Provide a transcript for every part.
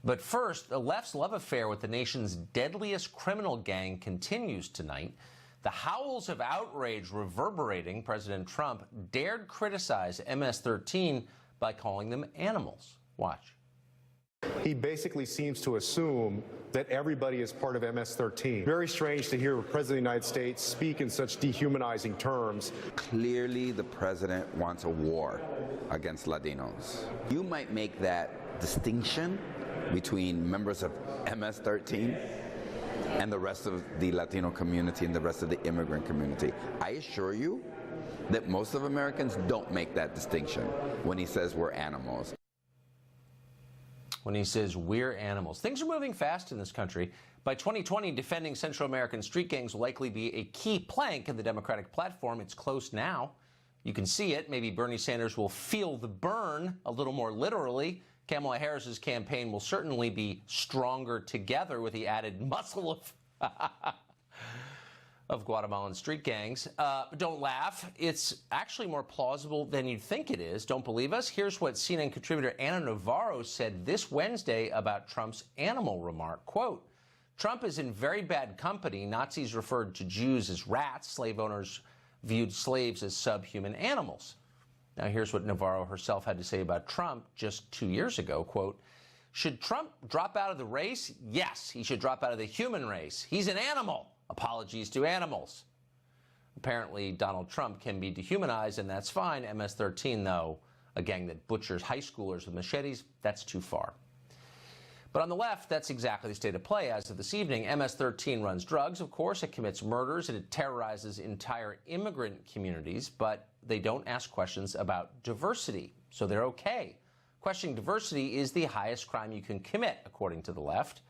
But first, the left's love affair with the nation's deadliest criminal gang continues tonight. The howls of outrage reverberating, President Trump dared criticize MS-13 by calling them animals. Watch. He basically seems to assume that everybody is part of MS-13. Very strange to hear a president of the United States speak in such dehumanizing terms. Clearly, the president wants a war against Latinos. You might make that distinction between members of MS-13 and the rest of the Latino community and the rest of the immigrant community. I assure you that most of Americans don't make that distinction when he says we're animals. When he says we're animals. Things are moving fast in this country. By 2020, defending Central American street gangs will likely be a key plank in the Democratic platform. It's close now. You can see it. Maybe Bernie Sanders will feel the burn a little more literally. Kamala Harris's campaign will certainly be stronger together with the added muscle of Guatemalan street gangs. Don't laugh. It's actually more plausible than you'd think it is. Don't believe us? Here's what CNN contributor Ana Navarro said this Wednesday about Trump's animal remark. Quote, Trump is in very bad company. Nazis referred to Jews as rats. Slave owners viewed slaves as subhuman animals. Now, here's what Navarro herself had to say about Trump just 2 years ago. Quote, should Trump drop out of the race? Yes, he should drop out of the human race. He's an animal. Apologies to animals. Apparently, Donald Trump can be dehumanized, and that's fine. MS-13, though, a gang that butchers high schoolers with machetes, that's too far. But on the left, that's exactly the state of play as of this evening. MS-13 runs drugs, of course. It commits murders, and it terrorizes entire immigrant communities. But they don't ask questions about diversity, so they're okay. Questioning diversity is the highest crime you can commit, according to the left.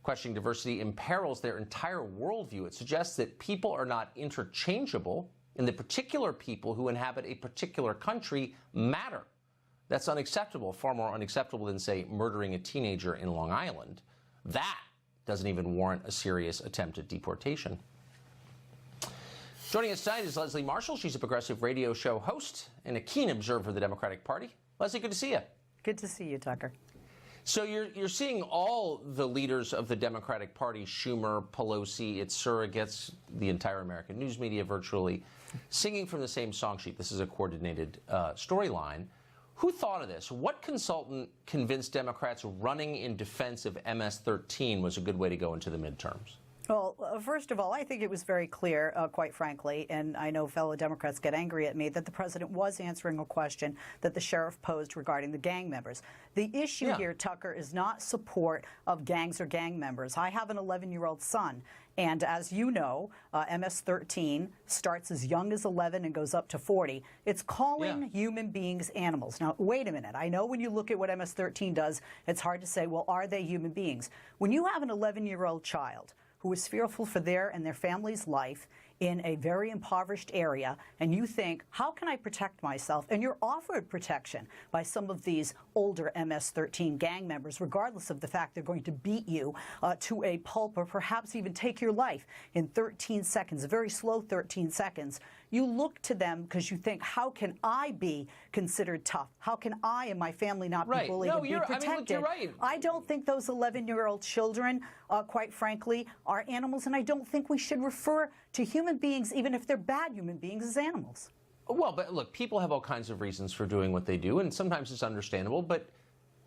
Questioning diversity imperils their entire worldview. It suggests that people are not interchangeable, and the particular people who inhabit a particular country matter. That's unacceptable, far more unacceptable than, say, murdering a teenager in Long Island. That doesn't even warrant a serious attempt at deportation. Joining us tonight is Leslie Marshall. She's a progressive radio show host and a keen observer of the Democratic Party. Leslie, good to see you. Good to see you, Tucker. So you're seeing all the leaders of the Democratic Party, Schumer, Pelosi, its surrogates, the entire American news media virtually, singing from the same song sheet. This is a coordinated storyline. Who thought of this? What consultant convinced Democrats running in defense of MS-13 was a good way to go into the midterms? Well, first of all, I think it was very clear, quite frankly, and I know fellow Democrats get angry at me, that the president was answering a question that the sheriff posed regarding the gang members. The issue here, Tucker, is not support of gangs or gang members. I have an 11-year-old son, and as you know, MS-13 starts as young as 11 and goes up to 40. It's calling human beings animals. Now, wait a minute. I know when you look at what MS-13 does, it's hard to say, well, are they human beings? When you have an 11-year-old child who is fearful for their and their family's life in a very impoverished area, and you think, how can I protect myself? And you're offered protection by some of these older MS-13 gang members, regardless of the fact they're going to beat you to a pulp or perhaps even take your life in 13 seconds, a very slow 13 seconds. You look to them because you think, how can I be considered tough? How can I and my family not be bullied and be protected? I mean, look, you're right. I don't think those 11-year-old children, quite frankly, are animals, and I don't think we should refer to human beings, even if they're bad human beings, as animals. Well, but look, people have all kinds of reasons for doing what they do, and sometimes it's understandable, but,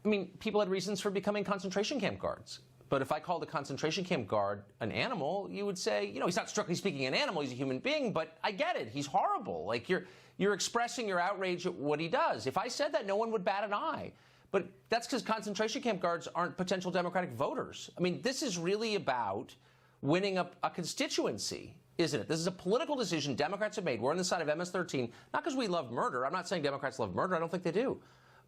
I mean, people had reasons for becoming concentration camp guards. But if I called a concentration camp guard an animal, you would say, you know, he's not strictly speaking an animal, he's a human being, but I get it. He's horrible. Like, you're expressing your outrage at what he does. If I said that, no one would bat an eye. But that's because concentration camp guards aren't potential Democratic voters. I mean, this is really about winning a constituency, isn't it? This is a political decision Democrats have made. We're on the side of MS-13, not because we love murder. I'm not saying Democrats love murder. I don't think they do.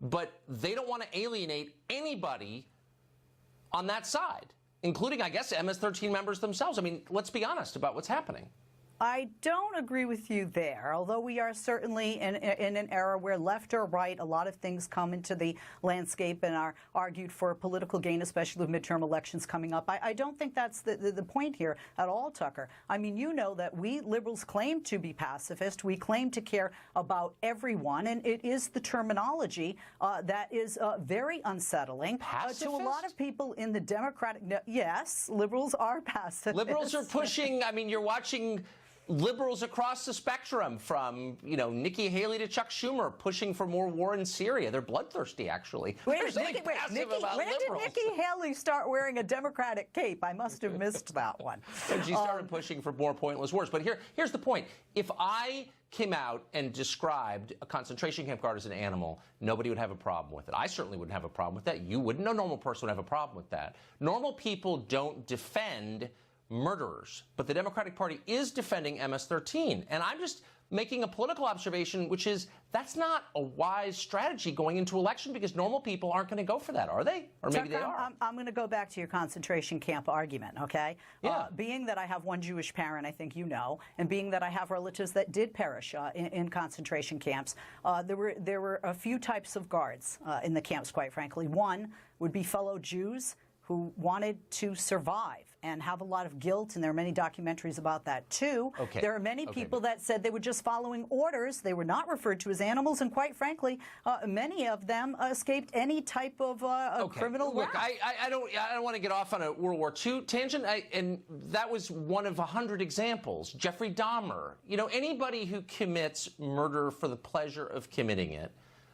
But they don't want to alienate anybody on that side, including, I guess, MS-13 members themselves. I mean, let's be honest about what's happening. I don't agree with you there, although we are certainly in an era where left or right, a lot of things come into the landscape and are argued for political gain, especially with midterm elections coming up. I don't think that's the point here at all, Tucker. I mean, you know that we liberals claim to be pacifist. We claim to care about everyone, and it is the terminology that is very unsettling to a lot of people in the Democratic. Yes, liberals are pacifists. Liberals are pushing, I mean, you're watching liberals across the spectrum from, Nikki Haley to Chuck Schumer pushing for more war in Syria. They're bloodthirsty, actually. When did Nikki Haley start wearing a Democratic cape? I must have missed that one. And she started pushing for more pointless wars. But here's the point. If I came out and described a concentration camp guard as an animal, nobody would have a problem with it. I certainly wouldn't have a problem with that. You wouldn't. No normal person would have a problem with that. Normal people don't defend murderers, but the Democratic Party is defending MS-13. And I'm just making a political observation, which is that's not a wise strategy going into election because normal people aren't going to go for that, are they? Or maybe they are. I'm going to go back to your concentration camp argument, okay? Yeah. Being that I have one Jewish parent, I think you know, and being that I have relatives that did perish in concentration camps, there were a few types of guards in the camps, quite frankly. One would be fellow Jews who wanted to survive and have a lot of guilt, and there are many documentaries about that too. Okay. There are many people that said they were just following orders. They were not referred to as animals, and quite frankly, many of them escaped any type of criminal Look, wrath. I don't want to get off on a World War II tangent, and that was one of 100 examples. Jeffrey Dahmer, anybody who commits murder for the pleasure of committing it,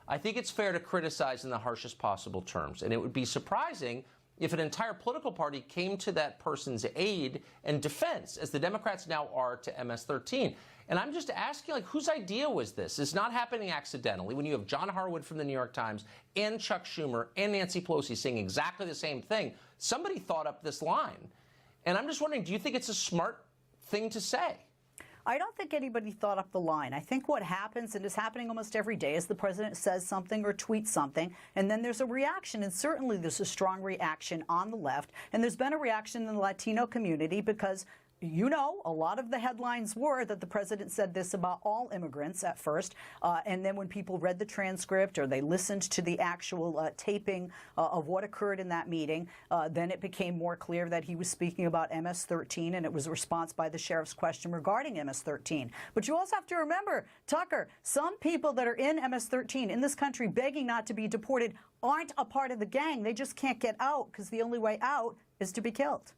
I think it's fair to criticize in the harshest possible terms, and it would be surprising if an entire political party came to that person's aid and defense, as the Democrats now are to MS-13. And I'm just asking, whose idea was this? It's not happening accidentally when you have John Harwood from the New York Times and Chuck Schumer and Nancy Pelosi saying exactly the same thing. Somebody thought up this line. And I'm just wondering, do you think it's a smart thing to say? I don't think anybody thought up the line. I think what happens, and is happening almost every day, is the president says something or tweets something, and then there's a reaction, and certainly there's a strong reaction on the left, and there's been a reaction in the Latino community because a lot of the headlines were that the president said this about all immigrants at first, and then when people read the transcript or they listened to the actual taping of what occurred in that meeting, then it became more clear that he was speaking about MS-13, and it was a response by the sheriff's question regarding MS-13. But you also have to remember, Tucker, some people that are in MS-13 in this country begging not to be deported aren't a part of the gang. They just can't get out because the only way out is to be killed.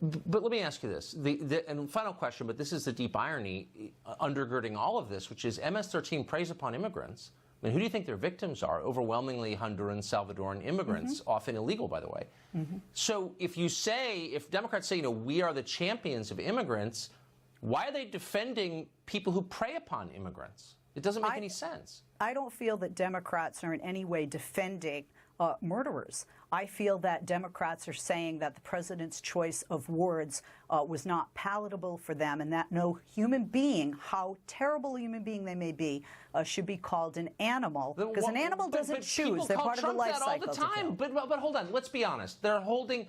But let me ask you this, and final question, but this is the deep irony undergirding all of this, which is MS-13 preys upon immigrants. I mean, who do you think their victims are? Overwhelmingly Honduran, Salvadoran immigrants, often illegal, by the way. So if Democrats say, we are the champions of immigrants, why are they defending people who prey upon immigrants? It doesn't make any sense. I don't feel that Democrats are in any way defending murderers. I feel that Democrats are saying that the president's choice of words was not palatable for them, and that no human being, how terrible a human being they may be, should be called an animal, because an animal doesn't choose. They're part of the life cycle. All the time. But hold on, let's be honest. They're holding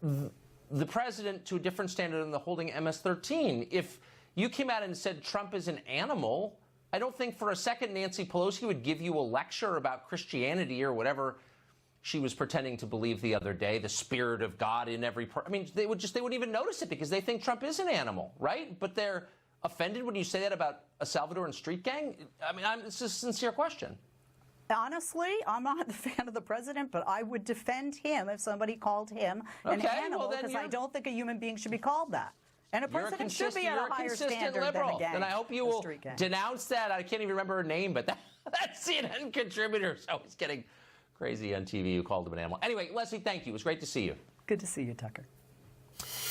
the president to a different standard than they're holding MS-13. If you came out and said Trump is an animal, I don't think for a second Nancy Pelosi would give you a lecture about Christianity or whatever she was pretending to believe the other day, the spirit of God in every person. I mean, they wouldn't even notice it because they think Trump is an animal, right? But they're offended when you say that about a Salvadoran street gang? I mean, it's a sincere question. Honestly, I'm not a fan of the president, but I would defend him if somebody called him an animal, because I don't think a human being should be called that. And a president should be at a higher standard liberal. than a gang. And I hope you will denounce that. I can't even remember her name, but that CNN contributor is always getting crazy on TV who called him an animal. Anyway, Leslie, thank you. It was great to see you. Good to see you, Tucker.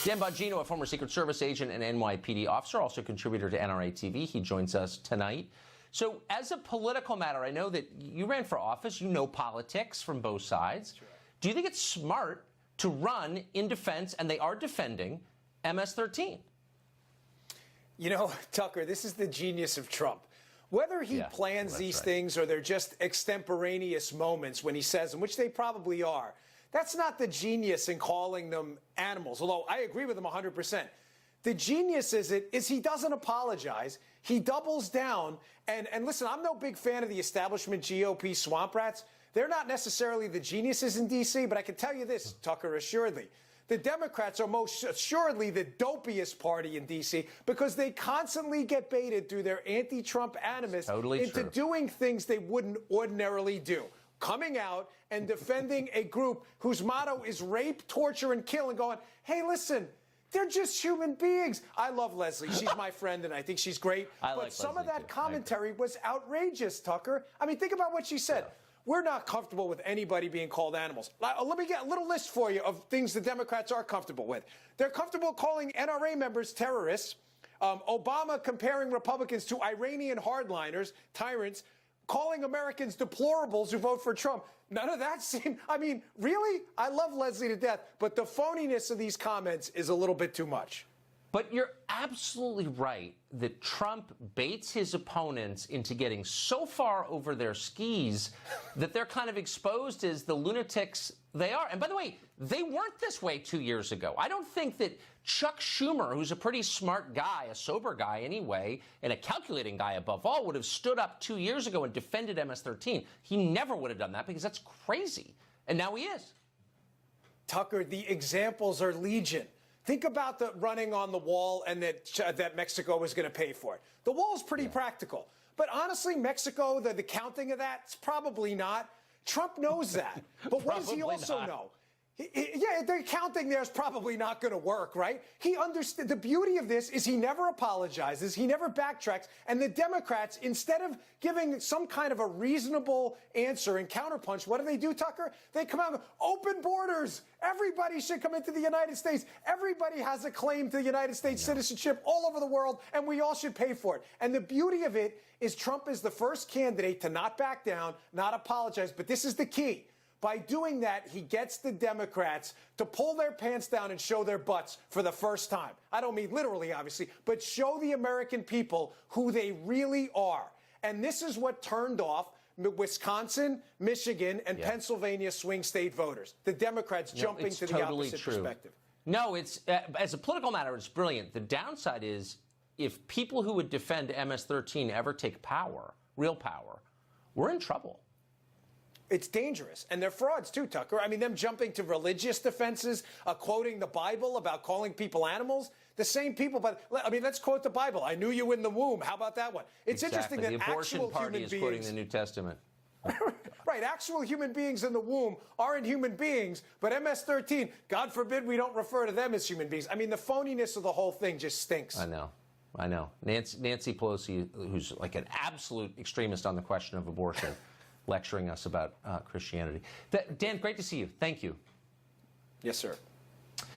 Dan Bongino, a former Secret Service agent and NYPD officer, also contributor to NRA TV. He joins us tonight. So as a political matter, I know that you ran for office. You know politics from both sides. Right. Do you think it's smart to run in defense, and they are defending, MS-13? Tucker, this is the genius of Trump. Whether he plans these things or they're just extemporaneous moments when he says them, which they probably are, that's not the genius in calling them animals, although I agree with him 100%. The genius is he doesn't apologize. He doubles down. And listen, I'm no big fan of the establishment GOP swamp rats. They're not necessarily the geniuses in D.C., but I can tell you this, Tucker, assuredly. The Democrats are most assuredly the dopiest party in D.C. because they constantly get baited through their anti-Trump animus into doing things they wouldn't ordinarily do. Coming out and defending a group whose motto is rape, torture, and kill, and going, hey, listen, they're just human beings. I love Leslie. She's my friend, and I think she's great. But some of that commentary was outrageous, Tucker. I mean, think about what she said. We're not comfortable with anybody being called animals. Let me get a little list for you of things the Democrats are comfortable with. They're comfortable calling NRA members terrorists, Obama comparing Republicans to Iranian hardliners, tyrants, calling Americans deplorables who vote for Trump. None of that seemed, I mean, really? I love Leslie to death, but the phoniness of these comments is a little bit too much. But you're absolutely right that Trump baits his opponents into getting so far over their skis that they're kind of exposed as the lunatics they are. And by the way, they weren't this way 2 years ago. I don't think that Chuck Schumer, who's a pretty smart guy, a sober guy anyway, and a calculating guy above all, would have stood up 2 years ago and defended MS-13. He never would have done that because that's crazy. And now he is. Tucker, the examples are legion. Think about the running on the wall and that Mexico was going to pay for it. The wall is pretty practical. But honestly, Mexico, the counting of that, it's probably not. Trump knows that. But what does he also know? Yeah, the counting there is probably not going to work, right? He understood. The beauty of this is he never apologizes. He never backtracks. And the Democrats, instead of giving some kind of a reasonable answer and counterpunch, what do, Tucker? They come out and go, open borders. Everybody should come into the United States. Everybody has a claim to the United States citizenship all over the world, and we all should pay for it. And the beauty of it is Trump is the first candidate to not back down, not apologize. But this is the key. By doing that, he gets the Democrats to pull their pants down and show their butts for the first time. I don't mean literally, obviously, but show the American people who they really are. And this is what turned off Wisconsin, Michigan, and Pennsylvania swing state voters. The Democrats jumping to the opposite perspective. No, it's as a political matter, it's brilliant. The downside is if people who would defend MS-13 ever take power, real power, we're in trouble. It's dangerous. And they're frauds, too, Tucker. I mean, them jumping to religious defenses, quoting the Bible about calling people animals. The same people, but I mean, let's quote the Bible. I knew you in the womb. How about that one? It's interesting that the abortion actual party human is beings, quoting the New Testament. Right, actual human beings in the womb aren't human beings, but MS-13, God forbid we don't refer to them as human beings. I mean, the phoniness of the whole thing just stinks. I know. Nancy Pelosi, who's like an absolute extremist on the question of abortion, lecturing us about Christianity. Dan, great to see you. Thank you. Yes, sir.